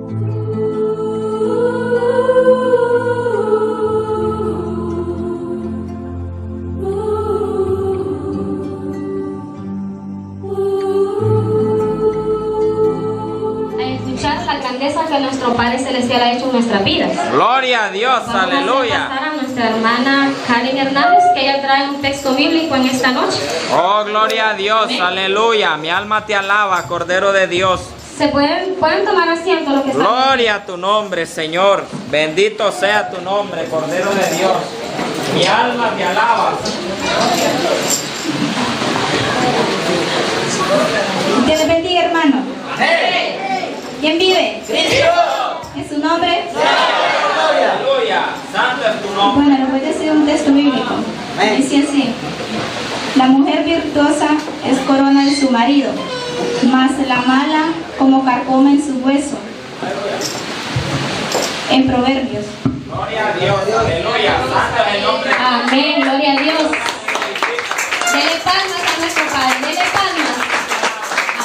La grandeza que nuestro Padre Celestial ha hecho en nuestras vidas. Gloria a Dios, aleluya. Vamos a pasar a nuestra hermana Karen Hernández, que ella trae un texto bíblico en esta noche. Oh, gloria a Dios, aleluya. Mi alma te alaba, Cordero de Dios. Pueden tomar asiento lo que están. Gloria a tu nombre, Señor. Bendito sea tu nombre, Cordero de Dios. Mi alma te alaba. Dios les bendiga, hermano. ¡Hey! ¿Quién vive? ¡Cristo! ¿En su nombre? ¡Aleluya! Santo es tu nombre. Bueno, les voy a decir un texto bíblico. Dice así: la mujer virtuosa es corona de su marido, mas la mala como carcoma en su hueso. En Proverbios. Gloria a Dios, aleluya. Santo es el nombre. Amén, gloria a Dios. Dele palmas a nuestro Padre, dele palmas.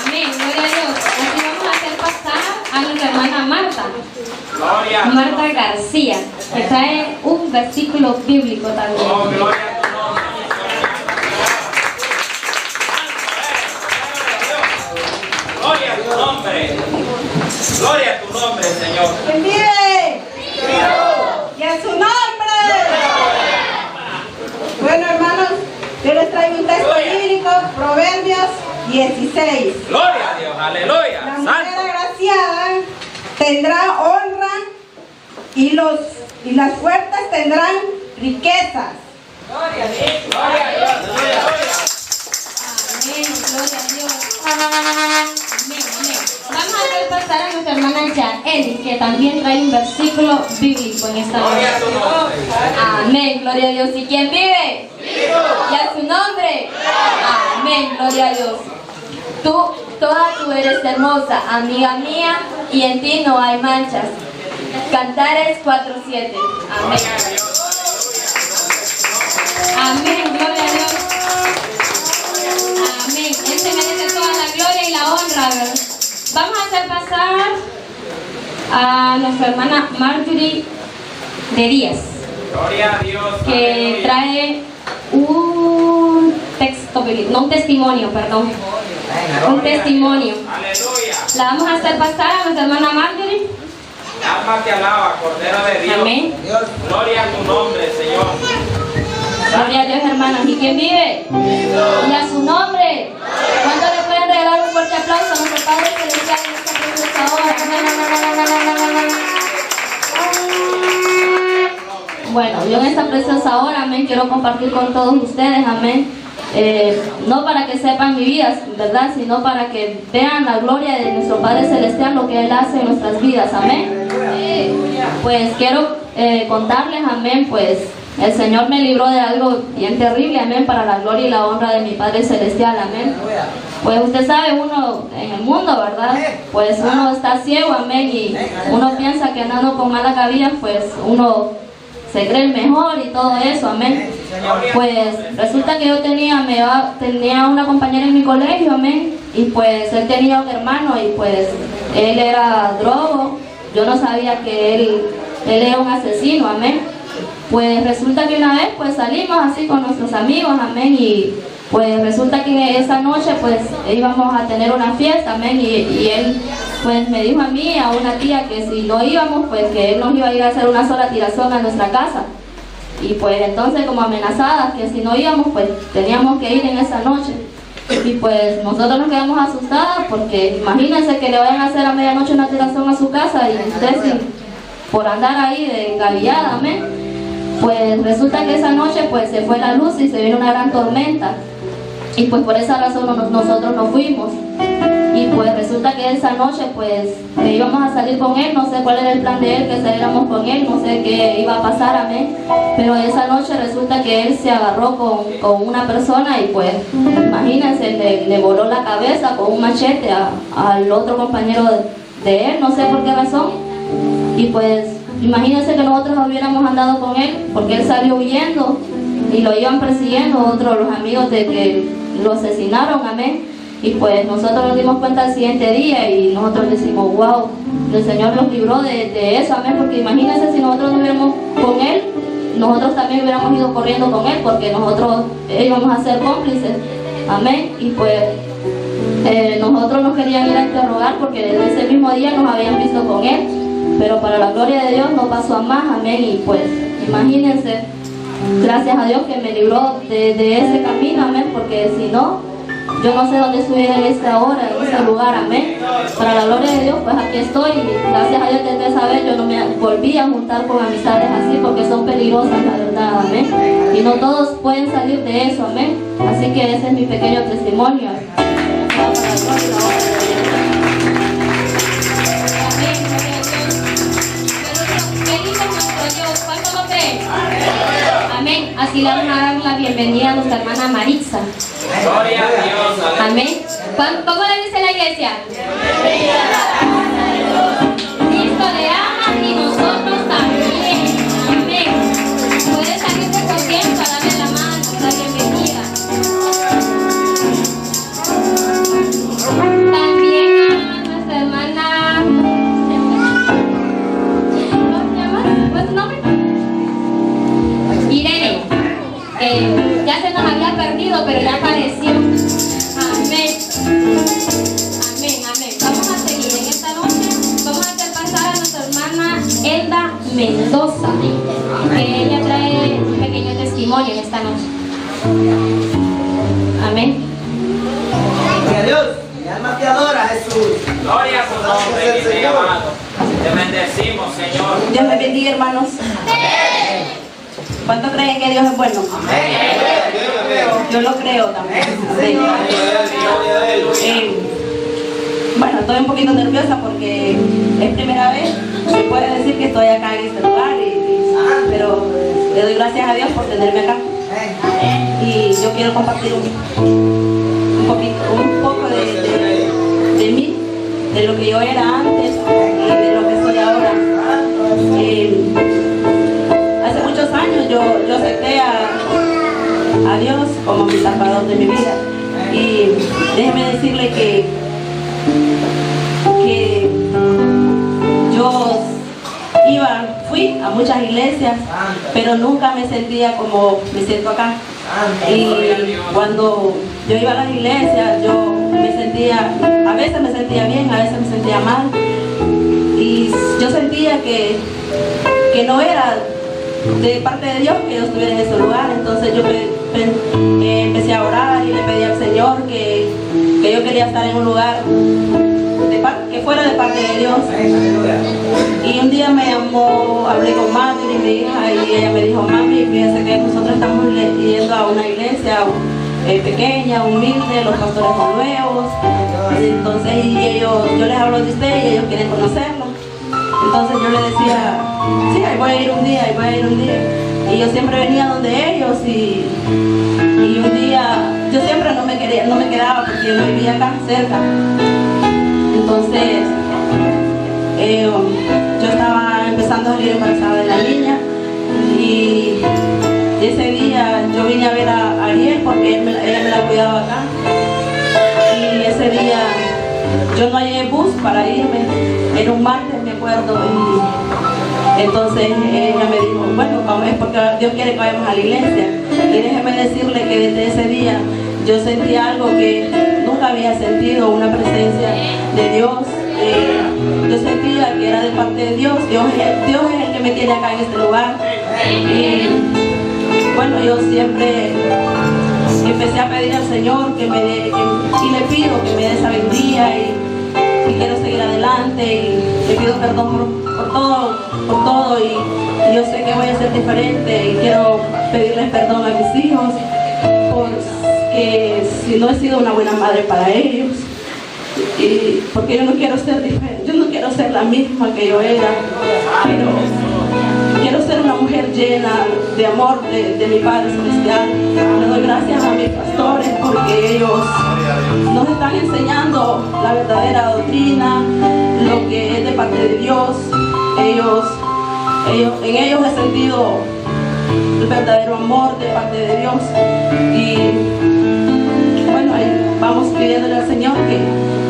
Amén, gloria a Dios. Así vamos a hacer pasar a nuestra hermana Marta. Gloria. Marta García, que trae un versículo bíblico también. Oh, gloria a tu nombre. Gloria a tu nombre. Gloria a tu nombre, Señor. ¿Quién vive? Y a su nombre. Bueno, hermanos, yo les traigo un texto bíblico, Proverbios 16. Gloria a Dios, aleluya. La mujer Santo. agraciada tendrá honra y las fuertes tendrán riquezas. Gloria a Dios. Gloria a Dios. Amén, gloria a Dios. Amén, amén. Vamos a hacer pasar a nuestra hermana Yaeli, que también trae un versículo bíblico en esta noche. Gloria a tu nombre. Amén, gloria a Dios. ¿Y quién vive? Y a su nombre. Amén, gloria a Dios. Toda tú eres hermosa, amiga mía, y en ti no hay manchas. Cantares 4:7. Amén. Amén, gloria a Dios. Amén. Él se merece toda la gloria y la honra, ¿verdad? Vamos a hacer pasar a nuestra hermana Marjorie de Díaz, Gloria a Dios. que trae un texto, no un testimonio, perdón. Un testimonio. Aleluya. La vamos a hacer pasar a nuestra hermana Marjorie. Alma te alaba, Cordero de Dios. Amén. Gloria a tu nombre, Señor. Gloria a Dios, hermanos. ¿Y quién vive? Y a su nombre. ¿Cuánto le pueden regalar un fuerte aplauso a nuestro Padre Celestial en esta preciosa hora? Bueno, yo en esta preciosa hora, amén, quiero compartir con todos ustedes, amén. No para que sepan mi vida, ¿verdad? Sino para que vean la gloria de nuestro Padre Celestial, lo que Él hace en nuestras vidas, amén. Pues quiero contarles, amén, pues el Señor me libró de algo bien terrible, amén, para la gloria y la honra de mi Padre Celestial, amén. Pues usted sabe, uno en el mundo, ¿verdad? Pues uno está ciego, amén, y uno piensa que andando con mala cabida, pues uno se cree el mejor y todo eso, amén. Pues resulta que yo tenía una compañera en mi colegio, amén, y pues él tenía un hermano y pues él era drogo. Yo no sabía que él era un asesino, amén. Pues resulta que una vez pues salimos así con nuestros amigos, amén, y pues resulta que esa noche pues íbamos a tener una fiesta, amén, y él pues me dijo a mí, a una tía, que si no íbamos, pues que él nos iba a ir a hacer una sola tirazón a nuestra casa. Y pues entonces, como amenazadas, que si no íbamos, pues teníamos que ir en esa noche. Y pues nosotros nos quedamos asustadas, porque imagínense que le vayan a hacer a medianoche una tirazón a su casa y usted por andar ahí de engavillada, amén. Pues resulta que esa noche pues se fue la luz y se vino una gran tormenta. Y pues por esa razón nosotros nos fuimos. Y pues resulta que esa noche pues íbamos a salir con él, no sé cuál era el plan de él, que saliéramos con él, no sé qué iba a pasar, amén. Pero esa noche resulta que él se agarró con una persona y pues imagínense, le voló la cabeza con un machete al otro compañero de él, no sé por qué razón. Y pues imagínense que nosotros hubiéramos andado con él, porque él salió huyendo y lo iban persiguiendo los amigos de que lo asesinaron, amén. Y pues nosotros nos dimos cuenta el siguiente día y nosotros decimos, wow, el Señor nos libró de eso, amén, porque imagínense si nosotros no hubiéramos con Él, nosotros también hubiéramos ido corriendo con Él, porque nosotros íbamos a ser cómplices, amén. Y pues nosotros nos querían ir a interrogar porque desde ese mismo día nos habían visto con Él, pero para la gloria de Dios no pasó a más, amén. Y pues imagínense, gracias a Dios que me libró de ese camino, amén, porque si no, yo no sé dónde estuviera en esta hora, en este lugar, amén. Para la gloria de Dios, pues aquí estoy. Y gracias a Dios desde esa vez yo no me volví a juntar con amistades así, porque son peligrosas, la verdad, amén. Y no todos pueden salir de eso, amén. Así que ese es mi pequeño testimonio. Amén. Así le vamos a dar la bienvenida a nuestra hermana Maritza. Gloria a Dios. Amén. ¿Cómo le dice la iglesia? Cristo le ama y nosotros también. Amén. Puede salirse corriendo a darle la mano, la bienvenida. También a nuestra hermana. ¿Cómo se llama? ¿Cuál es su nombre? Irene. Ya se nos había perdido, pero ya apareció. Amén. Amén, amén. Vamos a seguir en esta noche. Vamos a hacer pasar a nuestra hermana Elda Mendoza, que ella trae un pequeño testimonio en esta noche. Amén. Gloria a Dios. Mi alma te adora, Jesús. Gloria a su nombre, mi amado. Te bendecimos, Señor. Dios me bendiga, hermanos. ¿Cuánto creen que Dios es bueno? Yo lo creo también. Bueno, estoy un poquito nerviosa porque es primera vez. Se puede decir que estoy acá en este lugar, pero le doy gracias a Dios por tenerme acá. Y yo quiero compartir un poco de mí, de lo que yo era antes y de lo que soy ahora. Hace muchos años yo acepté a Dios como mi salvador de mi vida. Y déjeme decirle que yo fui a muchas iglesias, pero nunca me sentía como me siento acá. Y cuando yo iba a las iglesias, yo me sentía, a veces me sentía bien, a veces me sentía mal. Y yo sentía que no era de parte de Dios que yo estuviera en ese lugar. Entonces yo empecé a orar y le pedí al Señor que yo quería estar en un lugar que fuera de parte de Dios. Y un día me llamó, hablé con Madre, mi hija, y ella me dijo: mami, fíjense que nosotros estamos yendo a una iglesia pequeña, humilde, los pastores son nuevos. Entonces yo les hablo de usted y ellos quieren conocerlo. Entonces yo le decía: sí, ahí voy a ir un día, ahí voy a ir un día. Y yo siempre venía donde ellos y un día, yo siempre no me quedaba porque yo no vivía acá cerca. Entonces yo estaba empezando a salir embarazada de la niña y ese día yo vine a ver a Ariel porque ella me la cuidaba acá. Y ese día yo no hallé bus para irme, era un martes, me acuerdo, y entonces ella me dijo: bueno, es porque Dios quiere que vayamos a la iglesia. Y déjeme decirle que desde ese día yo sentí algo que nunca había sentido, una presencia de Dios. Yo sentía que era de parte de Dios. Dios es el que me tiene acá en este lugar. Y bueno, yo siempre empecé a pedir al Señor y le pido que me dé sabiduría y quiero seguir adelante y le pido perdón por todo y yo sé que voy a ser diferente y quiero pedirles perdón a mis hijos porque si no he sido una buena madre para ellos y porque yo no quiero ser diferente, yo no quiero ser la misma que yo era, pero quiero ser una mujer llena de amor de mi Padre Celestial. Le doy gracias a mis pastores porque ellos nos están enseñando la verdadera doctrina, lo que es de parte de Dios. En ellos he sentido el verdadero amor de parte de Dios. Y bueno, ahí vamos vamos pidiéndole al Señor que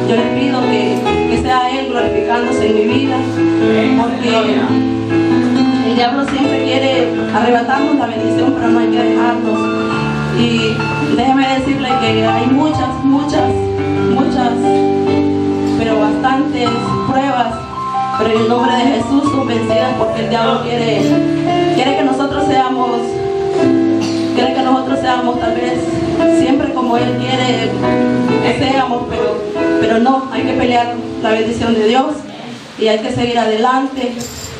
yo le pido que sea Él glorificándose en mi vida, porque el diablo siempre quiere arrebatarnos la bendición, pero no hay que dejarnos. Y déjeme decirle que hay muchas, pero bastantes pruebas, pero en el nombre de Jesús son vencidas, porque el diablo quiere que nosotros seamos tal vez siempre como Él quiere que seamos, pero no, hay que pelear la bendición de Dios y hay que seguir adelante.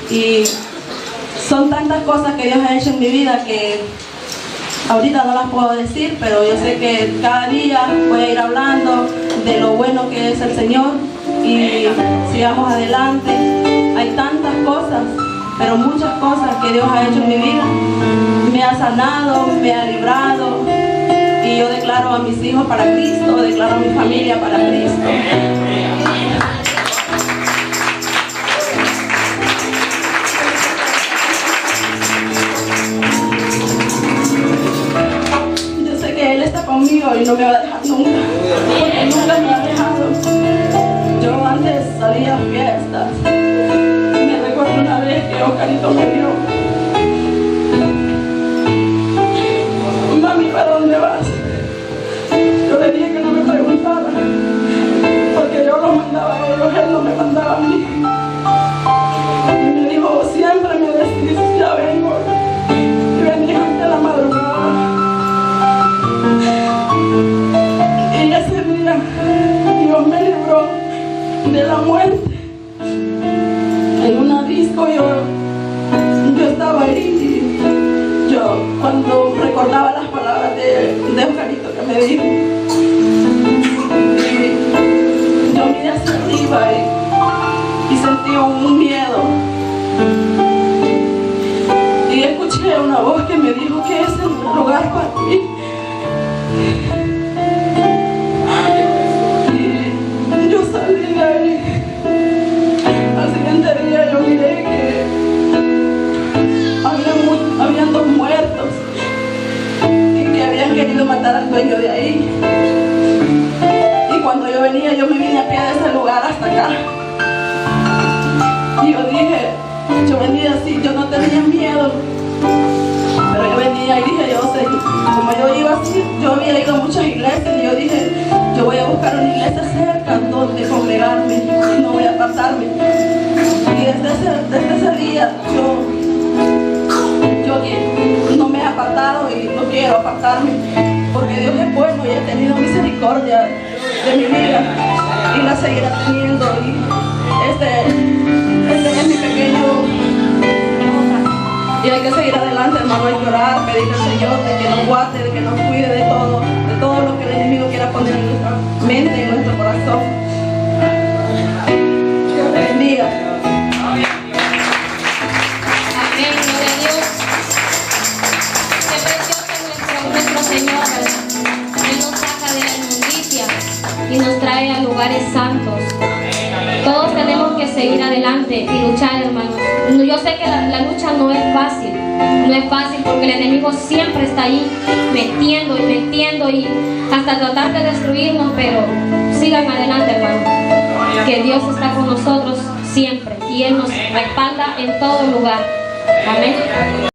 Y son tantas cosas que Dios ha hecho en mi vida que ahorita no las puedo decir, pero yo sé que cada día voy a ir hablando de lo bueno que es el Señor y sigamos adelante. Hay tantas cosas, pero muchas cosas que Dios ha hecho en mi vida. Me ha sanado, me ha librado, y yo declaro a mis hijos para Cristo, declaro a mi familia para Cristo. Yo sé que Él está conmigo y no me va a dejar nunca, porque nunca me ha dejado. Yo antes salía a fiestas. Me recuerdo una vez que Oscarito me dio: mami, ¿para dónde vas? Yo le dije que no me preguntara, porque yo lo mandaba a ellos, él no me mandaba a mí. Y me dijo: siempre me decís, ya vengo. Y venía hasta la madrugada. Y ese día Dios me libró de la muerte. En una disco yo estaba ahí, y yo cuando recordaba las palabras de Oscarito que me dijo, yo miré hacia arriba y sentí un miedo, y escuché una voz que me dijo que ese es un lugar para mí. Y yo salí de ahí. Al siguiente día yo miré que habían 2 muertos y que habían querido matar al dueño de ahí. Y cuando yo venía, yo me vine a pie de ese lugar hasta acá. Y yo venía así, yo no tenía miedo, pero yo venía y dije: yo sé, como yo iba así, yo había ido a muchas iglesias, y yo dije: yo voy a buscar una iglesia cerca donde congregarme y no voy a apartarme. Y desde ese día yo no me he apartado y no quiero apartarme, porque Dios es bueno y ha tenido misericordia de mi vida y la seguirá teniendo. Y este es mi pequeño, y hay que seguir adelante, hermano. Hay que orar, pedirle al Señor de que nos guarde, de que nos cuide de todo lo que el enemigo quiera poner en nuestra mente y en nuestro corazón. Dios te bendiga. Amén, gloria a Dios. Qué precioso es nuestro Señor, ¿verdad? Él nos saca de la inmundicia y nos trae a lugares santos. Todos tenemos que seguir adelante y luchar, hermanos. Yo sé que la lucha no es fácil, porque el enemigo siempre está ahí metiendo y hasta tratar de destruirnos, pero sigan adelante, hermanos, que Dios está con nosotros siempre y Él nos respalda en todo lugar. Amén.